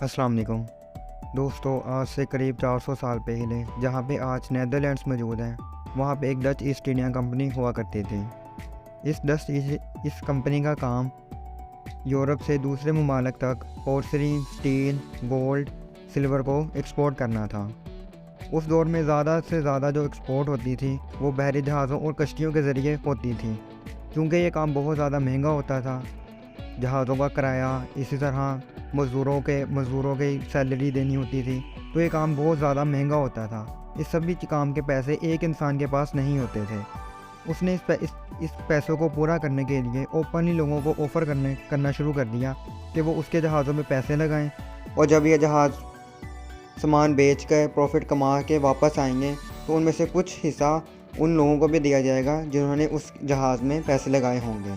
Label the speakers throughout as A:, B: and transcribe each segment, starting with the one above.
A: अस्सलाम वालेकुम दोस्तों। आज से करीब 400 साल पहले जहाँ पे आज नीदरलैंड्स मौजूद हैं, वहाँ पे एक डच ईस्ट इंडिया कंपनी हुआ करती थी। इस कंपनी का काम यूरोप से दूसरे ममालिक तक पोर्सलीन, स्टील, गोल्ड, सिल्वर को एक्सपोर्ट करना था। उस दौर में ज़्यादा से ज़्यादा जो एक्सपोर्ट होती थी वो बहरी जहाज़ों और कश्तियों के ज़रिए होती थी, क्योंकि ये काम बहुत ज़्यादा महंगा होता था। जहाज़ों का किराया, इसी तरह मज़दूरों के सैलरी देनी होती थी, तो ये काम बहुत ज़्यादा महंगा होता था। इस सभी काम के पैसे एक इंसान के पास नहीं होते थे। उसने इस पैसों को पूरा करने के लिए ओपनली लोगों को ऑफ़र करना शुरू कर दिया कि वो उसके जहाज़ों में पैसे लगाएं, और जब ये जहाज़ सामान बेच कर प्रॉफिट कमा के वापस आएंगे तो उनमें से कुछ हिस्सा उन लोगों को भी दिया जाएगा जिन्होंने उस जहाज़ में पैसे लगाए होंगे।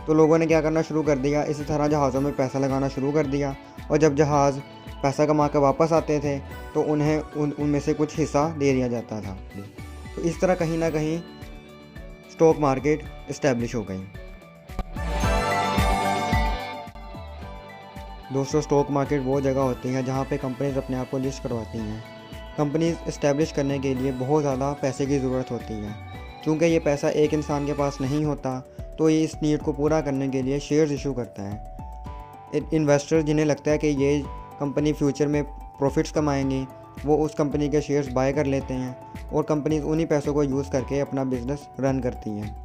A: तो लोगों ने क्या करना शुरू कर दिया, इसी तरह जहाज़ों में पैसा लगाना शुरू कर दिया, और जब जहाज़ पैसा कमा कर वापस आते थे तो उन्हें उनमें से कुछ हिस्सा दे दिया जाता था। तो इस तरह कहीं ना कहीं स्टॉक मार्केट इस्टेब्लिश हो गई। दोस्तों, स्टॉक मार्केट वो जगह होती है जहाँ पे कंपनीज अपने आप को लिस्ट करवाती हैं। कंपनीज इस्टेब्लिश करने के लिए बहुत ज़्यादा पैसे की ज़रूरत होती है। क्योंकि ये पैसा एक इंसान के पास नहीं होता, तो ये इस नीड को पूरा करने के लिए शेयर्स इशू करता है। इन्वेस्टर जिन्हें लगता है कि ये कंपनी फ्यूचर में प्रॉफिट्स कमाएंगी, वो उस कंपनी के शेयर्स बाय कर लेते हैं, और कंपनीज उन्हीं पैसों को यूज़ करके अपना बिजनेस रन करती हैं।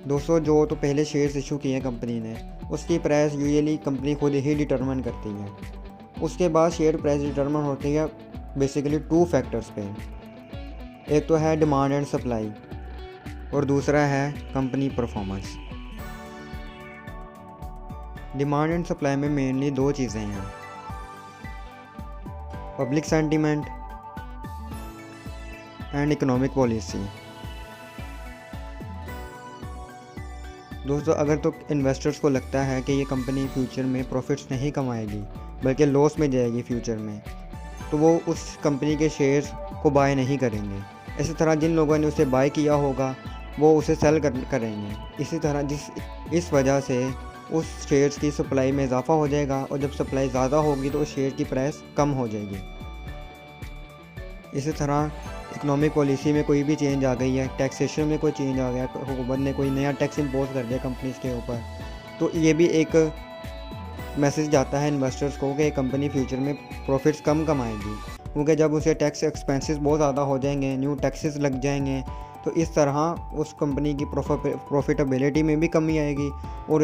A: दोस्तों, जो तो पहले शेयर्स इशू किए हैं कंपनी ने, उसकी प्राइस यूजुअली कंपनी खुद ही डिटरमिन करती है। उसके बाद शेयर प्राइस डिटरमिन होती है बेसिकली 2 फैक्टर्स पे। एक तो है डिमांड एंड सप्लाई, और दूसरा है company performance. Demand and supply में मेनली 2 चीज़ें हैं, public sentiment and economic policy. दोस्तों, अगर तो इन्वेस्टर्स को लगता है कि ये कंपनी फ्यूचर में प्रॉफिट्स नहीं कमाएगी बल्कि लॉस में जाएगी फ्यूचर में, तो वो उस कंपनी के शेयर्स को बाय नहीं करेंगे। इसी तरह जिन लोगों ने उसे बाय किया होगा वो उसे सेल करेंगे। इसी तरह इस वजह से उस शेयर्स की सप्लाई में इजाफा हो जाएगा, और जब सप्लाई ज़्यादा होगी तो उस शेयर की प्राइस कम हो जाएगी। इसी तरह इकोनॉमिक पॉलिसी में कोई भी चेंज आ गई है, टैक्सेशन में कोई चेंज आ गया, हुकूमत ने कोई नया टैक्स इम्पोज कर दिया कंपनीज़ के ऊपर, तो ये भी एक मैसेज जाता है इन्वेस्टर्स को कि कंपनी फ्यूचर में प्रॉफिट्स कम कमाएगी। क्योंकि जब उसे टैक्स एक्सपेंसेस बहुत ज़्यादा हो जाएंगे, न्यू टैक्सेस लग जाएंगे, तो इस तरह उस कंपनी की प्रॉफिटेबिलिटी में भी कमी आएगी, और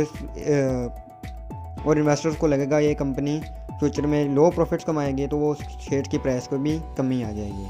A: इन्वेस्टर्स को लगेगा ये कंपनी फ्यूचर में लो प्रॉफिट्स कमाएगी, तो वो उस शेयर की प्राइस को भी कमी आ जाएगी।